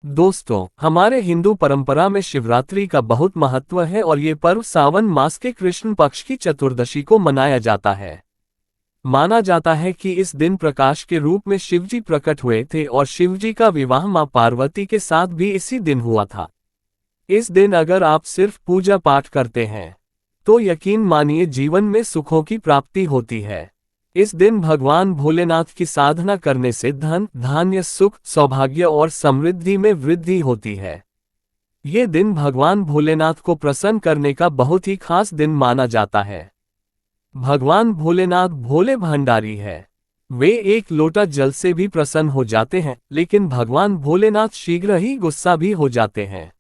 दोस्तों, हमारे हिंदू परंपरा में शिवरात्रि का बहुत महत्व है और ये पर्व सावन मास के कृष्ण पक्ष की चतुर्दशी को मनाया जाता है। माना जाता है कि इस दिन प्रकाश के रूप में शिवजी प्रकट हुए थे और शिवजी का विवाह मां पार्वती के साथ भी इसी दिन हुआ था। इस दिन अगर आप सिर्फ पूजा पाठ करते हैं तो यकीन मानिए जीवन में सुखों की प्राप्ति होती है। इस दिन भगवान भोलेनाथ की साधना करने से धन, धान्य, सुख, सौभाग्य और समृद्धि में वृद्धि होती है। ये दिन भगवान भोलेनाथ को प्रसन्न करने का बहुत ही खास दिन माना जाता है। भगवान भोलेनाथ भोले भंडारी है। वे एक लोटा जल से भी प्रसन्न हो जाते हैं, लेकिन भगवान भोलेनाथ शीघ्र ही गुस्सा भी हो जाते हैं।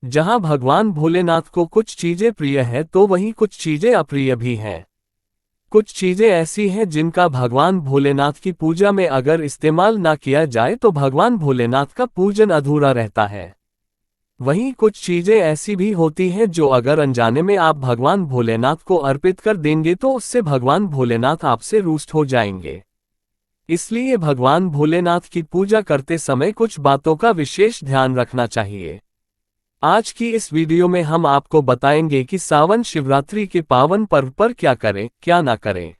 जहां भगवान भोलेनाथ को कुछ चीजें प्रिय है तो वहीं कुछ चीजें अप्रिय भी हैं। कुछ चीजें ऐसी हैं जिनका भगवान भोलेनाथ की पूजा में अगर इस्तेमाल ना किया जाए तो भगवान भोलेनाथ का पूजन अधूरा रहता है। वहीं कुछ चीजें ऐसी भी होती हैं जो अगर अनजाने में आप भगवान भोलेनाथ को अर्पित कर देंगे तो उससे भगवान भोलेनाथ आपसे रुष्ट हो जाएंगे। इसलिए भगवान भोलेनाथ की पूजा करते समय कुछ बातों का विशेष ध्यान रखना चाहिए। आज की इस वीडियो में हम आपको बताएंगे कि सावन शिवरात्रि के पावन पर्व पर क्या करें, क्या ना करें।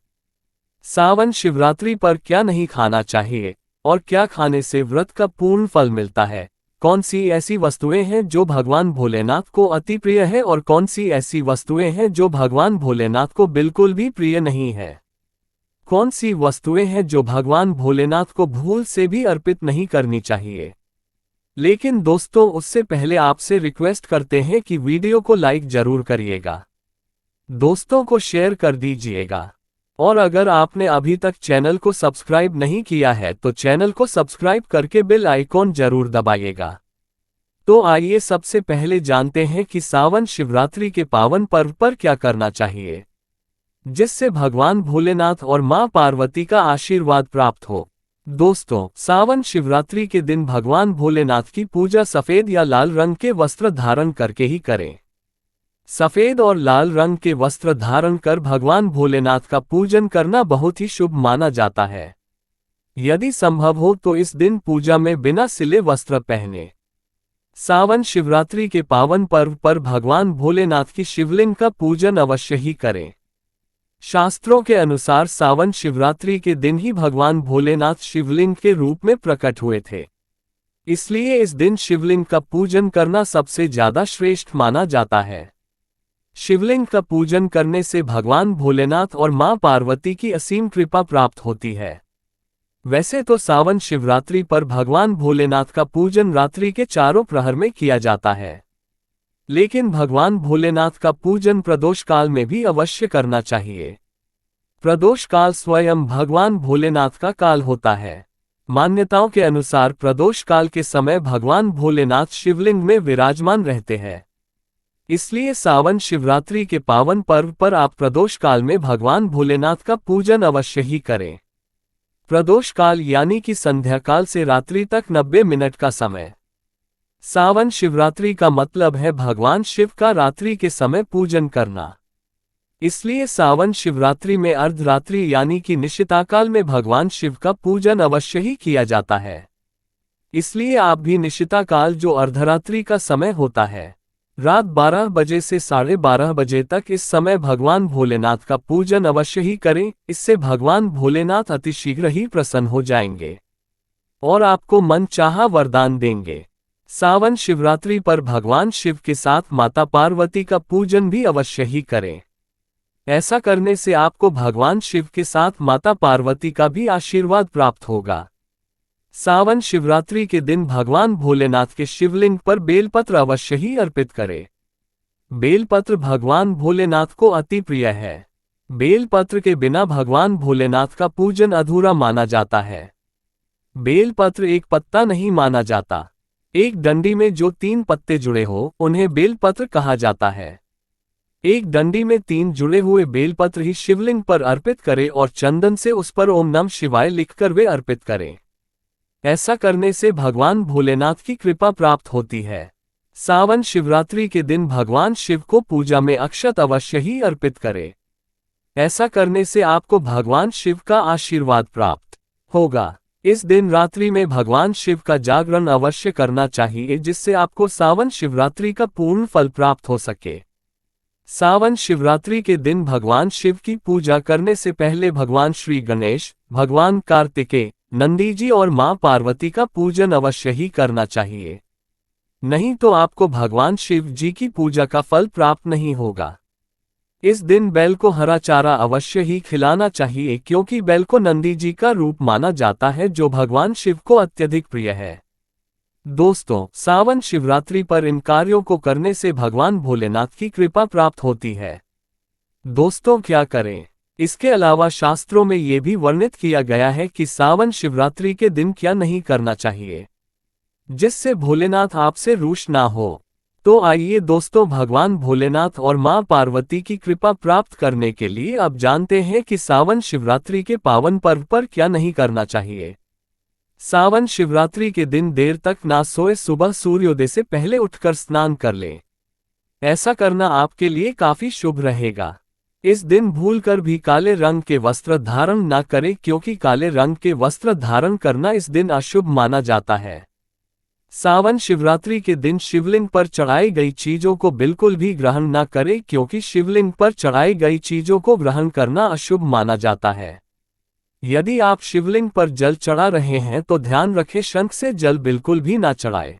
सावन शिवरात्रि पर क्या नहीं खाना चाहिए और क्या खाने से व्रत का पूर्ण फल मिलता है। कौन सी ऐसी वस्तुएं हैं जो भगवान भोलेनाथ को अति प्रिय है और कौन सी ऐसी वस्तुएं हैं जो भगवान भोलेनाथ को बिल्कुल भी प्रिय नहीं है। कौन सी वस्तुएं हैं जो भगवान भोलेनाथ को भूल से भी अर्पित नहीं करनी चाहिए। लेकिन दोस्तों, उससे पहले आपसे रिक्वेस्ट करते हैं कि वीडियो को लाइक जरूर करिएगा, दोस्तों को शेयर कर दीजिएगा और अगर आपने अभी तक चैनल को सब्सक्राइब नहीं किया है तो चैनल को सब्सक्राइब करके बेल आइकॉन जरूर दबाइएगा। तो आइए सबसे पहले जानते हैं कि सावन शिवरात्रि के पावन पर्व पर क्या करना चाहिए जिससे भगवान भोलेनाथ और मां पार्वती का आशीर्वाद प्राप्त हो। दोस्तों, सावन शिवरात्रि के दिन भगवान भोलेनाथ की पूजा सफेद या लाल रंग के वस्त्र धारण करके ही करें। सफेद और लाल रंग के वस्त्र धारण कर भगवान भोलेनाथ का पूजन करना बहुत ही शुभ माना जाता है। यदि संभव हो तो इस दिन पूजा में बिना सिले वस्त्र पहने। सावन शिवरात्रि के पावन पर्व पर भगवान भोलेनाथ की शिवलिंग का पूजन अवश्य ही करें। शास्त्रों के अनुसार सावन शिवरात्रि के दिन ही भगवान भोलेनाथ शिवलिंग के रूप में प्रकट हुए थे। इसलिए इस दिन शिवलिंग का पूजन करना सबसे ज्यादा श्रेष्ठ माना जाता है। शिवलिंग का पूजन करने से भगवान भोलेनाथ और मां पार्वती की असीम कृपा प्राप्त होती है। वैसे तो सावन शिवरात्रि पर भगवान भोलेनाथ का पूजन रात्रि के चारों प्रहर में किया जाता है, लेकिन भगवान भोलेनाथ का पूजन प्रदोष काल में भी अवश्य करना चाहिए। प्रदोष काल स्वयं भगवान भोलेनाथ का काल होता है। मान्यताओं के अनुसार प्रदोष काल के समय भगवान भोलेनाथ शिवलिंग में विराजमान रहते हैं। इसलिए सावन शिवरात्रि के पावन पर्व पर आप प्रदोष काल में भगवान भोलेनाथ का पूजन अवश्य ही करें। प्रदोष काल यानी कि संध्या काल से रात्रि तक 90 मिनट का समय। सावन शिवरात्रि का मतलब है भगवान शिव का रात्रि के समय पूजन करना। इसलिए सावन शिवरात्रि में अर्धरात्रि यानी कि निशिताकाल में भगवान शिव का पूजन अवश्य ही किया जाता है। इसलिए आप भी निशिताकाल जो अर्धरात्रि का समय होता है, रात 12 बजे से 12:30 बजे तक, इस समय भगवान भोलेनाथ का पूजन अवश्य ही करें। इससे भगवान भोलेनाथ अतिशीघ्र ही प्रसन्न हो जाएंगे और आपको मन चाहा वरदान देंगे। सावन शिवरात्रि पर भगवान शिव के साथ माता पार्वती का पूजन भी अवश्य ही करें। ऐसा करने से आपको भगवान शिव के साथ माता पार्वती का भी आशीर्वाद प्राप्त होगा। सावन शिवरात्रि के दिन भगवान भोलेनाथ के शिवलिंग पर बेलपत्र अवश्य ही अर्पित करें। बेलपत्र भगवान भोलेनाथ को अति प्रिय है। बेलपत्र के बिना भगवान भोलेनाथ का पूजन अधूरा माना जाता है। बेलपत्र एक पत्ता नहीं माना जाता। एक डंडी में जो 3 पत्ते जुड़े हो उन्हें बेलपत्र कहा जाता है। एक डंडी में 3 जुड़े हुए बेलपत्र ही शिवलिंग पर अर्पित करें और चंदन से उस पर ओम नमः शिवाय लिखकर वे अर्पित करें। ऐसा करने से भगवान भोलेनाथ की कृपा प्राप्त होती है। सावन शिवरात्रि के दिन भगवान शिव को पूजा में अक्षत अवश्य ही अर्पित करें। ऐसा करने से आपको भगवान शिव का आशीर्वाद प्राप्त होगा। इस दिन रात्रि में भगवान शिव का जागरण अवश्य करना चाहिए, जिससे आपको सावन शिवरात्रि का पूर्ण फल प्राप्त हो सके। सावन शिवरात्रि के दिन भगवान शिव की पूजा करने से पहले भगवान श्री गणेश, भगवान कार्तिकेय, नंदी जी और मां पार्वती का पूजन अवश्य ही करना चाहिए। नहीं तो आपको भगवान शिव जी की पूजा का फल प्राप्त नहीं होगा। इस दिन बैल को हरा चारा अवश्य ही खिलाना चाहिए, क्योंकि बैल को नंदी जी का रूप माना जाता है, जो भगवान शिव को अत्यधिक प्रिय है। दोस्तों, सावन शिवरात्रि पर इन कार्यों को करने से भगवान भोलेनाथ की कृपा प्राप्त होती है। दोस्तों, क्या करें? इसके अलावा शास्त्रों में ये भी वर्णित किया गया है कि सावन शिवरात्रि के दिन क्या नहीं करना चाहिए, जिससे भोलेनाथ आपसे रूठ ना हो। तो आइए दोस्तों, भगवान भोलेनाथ और मां पार्वती की कृपा प्राप्त करने के लिए अब जानते हैं कि सावन शिवरात्रि के पावन पर्व पर क्या नहीं करना चाहिए। सावन शिवरात्रि के दिन देर तक ना सोए, सुबह सूर्योदय से पहले उठकर स्नान कर लें। ऐसा करना आपके लिए काफी शुभ रहेगा। इस दिन भूलकर भी काले रंग के वस्त्र धारण ना करें, क्योंकि काले रंग के वस्त्र धारण करना इस दिन अशुभ माना जाता है। सावन शिवरात्रि के दिन शिवलिंग पर चढ़ाई गई चीजों को बिल्कुल भी ग्रहण न करें, क्योंकि शिवलिंग पर चढ़ाई गई चीजों को ग्रहण करना अशुभ माना जाता है। यदि आप शिवलिंग पर जल चढ़ा रहे हैं तो ध्यान रखें, शंख से जल बिल्कुल भी ना चढ़ाएं।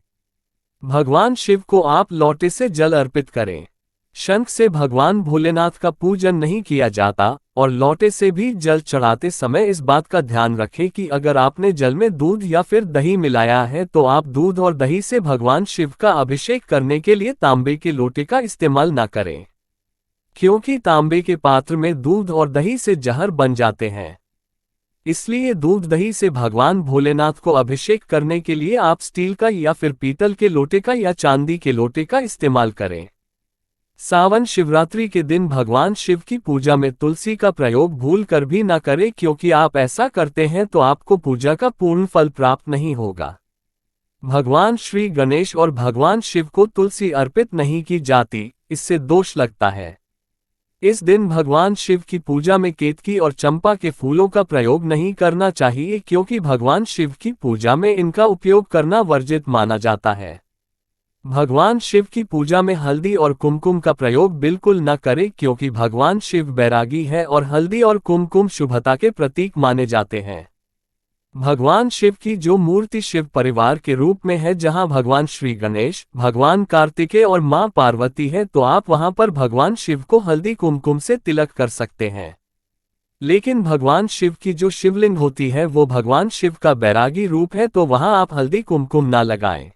भगवान शिव को आप लोटे से जल अर्पित करें। शंख से भगवान भोलेनाथ का पूजन नहीं किया जाता, और लोटे से भी जल चढ़ाते समय इस बात का ध्यान रखें कि अगर आपने जल में दूध या फिर दही मिलाया है तो आप दूध और दही से भगवान शिव का अभिषेक करने के लिए तांबे के लोटे का इस्तेमाल ना करें, क्योंकि तांबे के पात्र में दूध और दही से जहर बन जाते हैं। इसलिए दूध दही से भगवान भोलेनाथ को अभिषेक करने के लिए आप स्टील का या फिर पीतल के लोटे का या चांदी के लोटे का इस्तेमाल करें। सावन शिवरात्रि के दिन भगवान शिव की पूजा में तुलसी का प्रयोग भूलकर भी न करें, क्योंकि आप ऐसा करते हैं तो आपको पूजा का पूर्ण फल प्राप्त नहीं होगा। भगवान श्री गणेश और भगवान शिव को तुलसी अर्पित नहीं की जाती, इससे दोष लगता है। इस दिन भगवान शिव की पूजा में केतकी और चंपा के फूलों का प्रयोग नहीं करना चाहिए, क्योंकि भगवान शिव की पूजा में इनका उपयोग करना वर्जित माना जाता है। भगवान शिव की पूजा में हल्दी और कुमकुम का प्रयोग बिल्कुल न करें, क्योंकि भगवान शिव बैरागी है और हल्दी और कुमकुम शुभता के प्रतीक माने जाते हैं। भगवान शिव की जो मूर्ति शिव परिवार के रूप में है, जहां भगवान श्री गणेश, भगवान कार्तिकेय और मां पार्वती है, तो आप वहां पर भगवान शिव को हल्दी कुमकुम से तिलक कर सकते हैं। लेकिन भगवान शिव की जो शिवलिंग होती है वो भगवान शिव का बैरागी रूप है, तो वहां आप हल्दी कुमकुम ना लगाएं।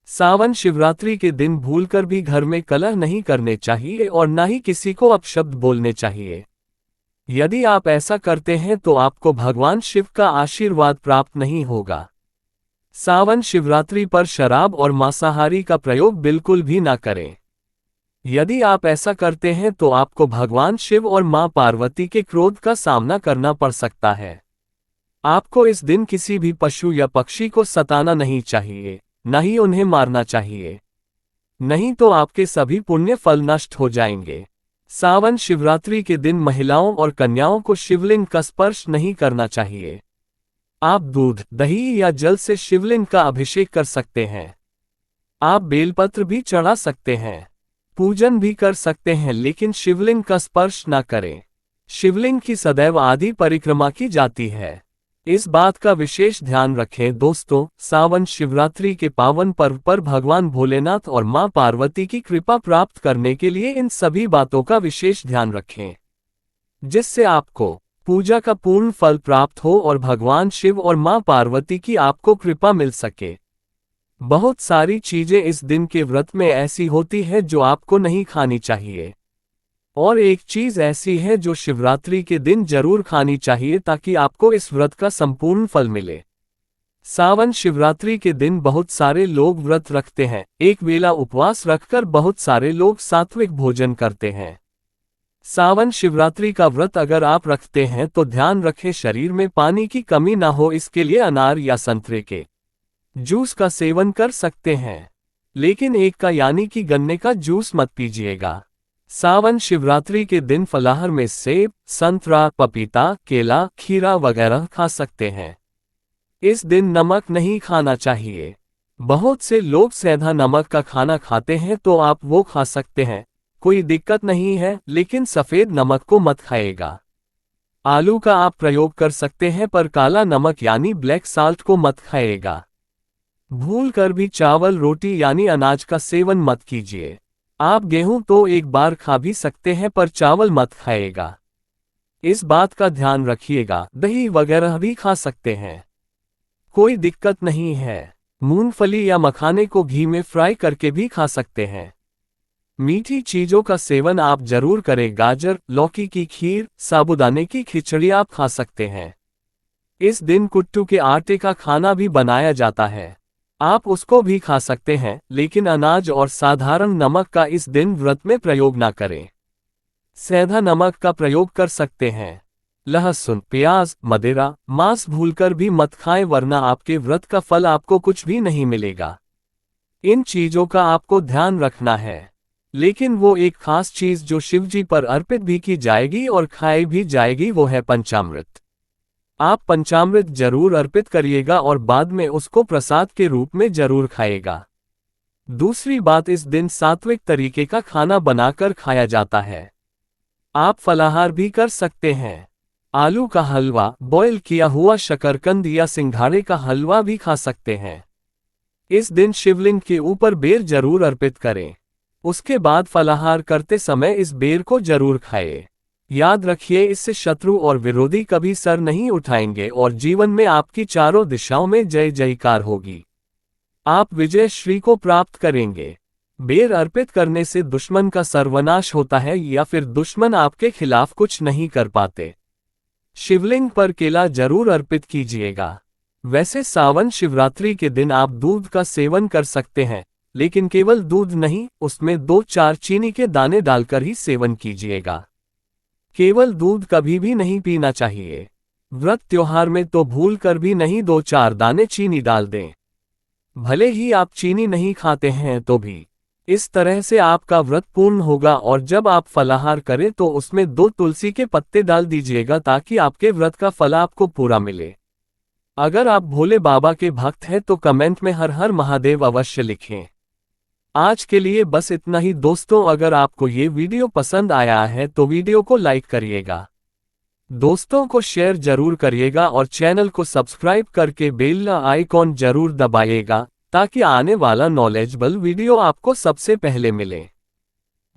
सावन शिवरात्रि के दिन भूलकर भी घर में कलह नहीं करने चाहिए और न ही किसी को अपशब्द बोलने चाहिए। यदि आप ऐसा करते हैं तो आपको भगवान शिव का आशीर्वाद प्राप्त नहीं होगा। सावन शिवरात्रि पर शराब और मांसाहारी का प्रयोग बिल्कुल भी ना करें। यदि आप ऐसा करते हैं तो आपको भगवान शिव और मां पार्वती के क्रोध का सामना करना पड़ सकता है। आपको इस दिन किसी भी पशु या पक्षी को सताना नहीं चाहिए, न ही उन्हें मारना चाहिए, नहीं तो आपके सभी पुण्य फल नष्ट हो जाएंगे। सावन शिवरात्रि के दिन महिलाओं और कन्याओं को शिवलिंग का स्पर्श नहीं करना चाहिए। आप दूध, दही या जल से शिवलिंग का अभिषेक कर सकते हैं। आप बेलपत्र भी चढ़ा सकते हैं, पूजन भी कर सकते हैं, लेकिन शिवलिंग का स्पर्श न करें। शिवलिंग की सदैव आदि परिक्रमा की जाती है, इस बात का विशेष ध्यान रखें। दोस्तों, सावन शिवरात्रि के पावन पर्व पर भगवान भोलेनाथ और मां पार्वती की कृपा प्राप्त करने के लिए इन सभी बातों का विशेष ध्यान रखें, जिससे आपको पूजा का पूर्ण फल प्राप्त हो और भगवान शिव और मां पार्वती की आपको कृपा मिल सके। बहुत सारी चीजें इस दिन के व्रत में ऐसी होती है जो आपको नहीं खानी चाहिए, और एक चीज ऐसी है जो शिवरात्रि के दिन जरूर खानी चाहिए, ताकि आपको इस व्रत का संपूर्ण फल मिले। सावन शिवरात्रि के दिन बहुत सारे लोग व्रत रखते हैं। एक वेला उपवास रखकर बहुत सारे लोग सात्विक भोजन करते हैं। सावन शिवरात्रि का व्रत अगर आप रखते हैं तो ध्यान रखें शरीर में पानी की कमी ना हो, इसके लिए अनार या संतरे के जूस का सेवन कर सकते हैं, लेकिन एक का यानी कि गन्ने का जूस मत पीजिएगा। सावन शिवरात्रि के दिन फलाहार में सेब, संतरा, पपीता, केला, खीरा वगैरह खा सकते हैं। इस दिन नमक नहीं खाना चाहिए। बहुत से लोग सेंधा नमक का खाना खाते हैं तो आप वो खा सकते हैं, कोई दिक्कत नहीं है, लेकिन सफ़ेद नमक को मत खाएगा। आलू का आप प्रयोग कर सकते हैं पर काला नमक यानी ब्लैक साल्ट को मत खाएगा। भूल कर भी चावल रोटी यानी अनाज का सेवन मत कीजिए। आप गेहूं तो एक बार खा भी सकते हैं पर चावल मत खाएगा। इस बात का ध्यान रखिएगा। दही वगैरह भी खा सकते हैं, कोई दिक्कत नहीं है। मूंगफली या मखाने को घी में फ्राई करके भी खा सकते हैं। मीठी चीजों का सेवन आप जरूर करें। गाजर, लौकी की खीर, साबूदाने की खिचड़ी आप खा सकते हैं। इस दिन कुट्टू के आटे का खाना भी बनाया जाता है, आप उसको भी खा सकते हैं, लेकिन अनाज और साधारण नमक का इस दिन व्रत में प्रयोग ना करें। सेंधा नमक का प्रयोग कर सकते हैं। लहसुन, प्याज, मदिरा, मांस भूलकर भी मत खाएं वरना आपके व्रत का फल आपको कुछ भी नहीं मिलेगा। इन चीजों का आपको ध्यान रखना है, लेकिन वो एक खास चीज जो शिवजी पर अर्पित भी की जाएगी और खाई भी जाएगी वो है पंचामृत। आप पंचामृत जरूर अर्पित करिएगा और बाद में उसको प्रसाद के रूप में जरूर खाएगा। दूसरी बात, इस दिन सात्विक तरीके का खाना बनाकर खाया जाता है। आप फलाहार भी कर सकते हैं। आलू का हलवा, बॉयल किया हुआ शकरकंद या सिंघाड़े का हलवा भी खा सकते हैं। इस दिन शिवलिंग के ऊपर बेर जरूर अर्पित करें। उसके बाद फलाहार करते समय इस बेर को जरूर खाएं। याद रखिए, इससे शत्रु और विरोधी कभी सर नहीं उठाएंगे और जीवन में आपकी चारों दिशाओं में जय जयकार होगी। आप विजय श्री को प्राप्त करेंगे। बेर अर्पित करने से दुश्मन का सर्वनाश होता है या फिर दुश्मन आपके खिलाफ कुछ नहीं कर पाते। शिवलिंग पर केला जरूर अर्पित कीजिएगा। वैसे सावन शिवरात्रि के दिन आप दूध का सेवन कर सकते हैं, लेकिन केवल दूध नहीं, उसमें 2-4 चीनी के दाने डालकर ही सेवन कीजिएगा। केवल दूध कभी भी नहीं पीना चाहिए। व्रत त्योहार में तो भूल कर भी नहीं 2-4 दाने चीनी डाल दें। भले ही आप चीनी नहीं खाते हैं तो भी इस तरह से आपका व्रत पूर्ण होगा। और जब आप फलाहार करें तो उसमें 2 तुलसी के पत्ते डाल दीजिएगा ताकि आपके व्रत का फल आपको पूरा मिले। अगर आप भोले बाबा के भक्त हैं तो कमेंट में हर हर महादेव अवश्य लिखें। आज के लिए बस इतना ही दोस्तों। अगर आपको ये वीडियो पसंद आया है तो वीडियो को लाइक करिएगा, दोस्तों को शेयर जरूर करिएगा और चैनल को सब्सक्राइब करके बेल आइकॉन जरूर दबाइएगा ताकि आने वाला नॉलेजेबल वीडियो आपको सबसे पहले मिले।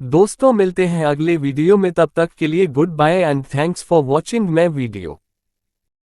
दोस्तों मिलते हैं अगले वीडियो में, तब तक के लिए goodbye and thanks for watching my video.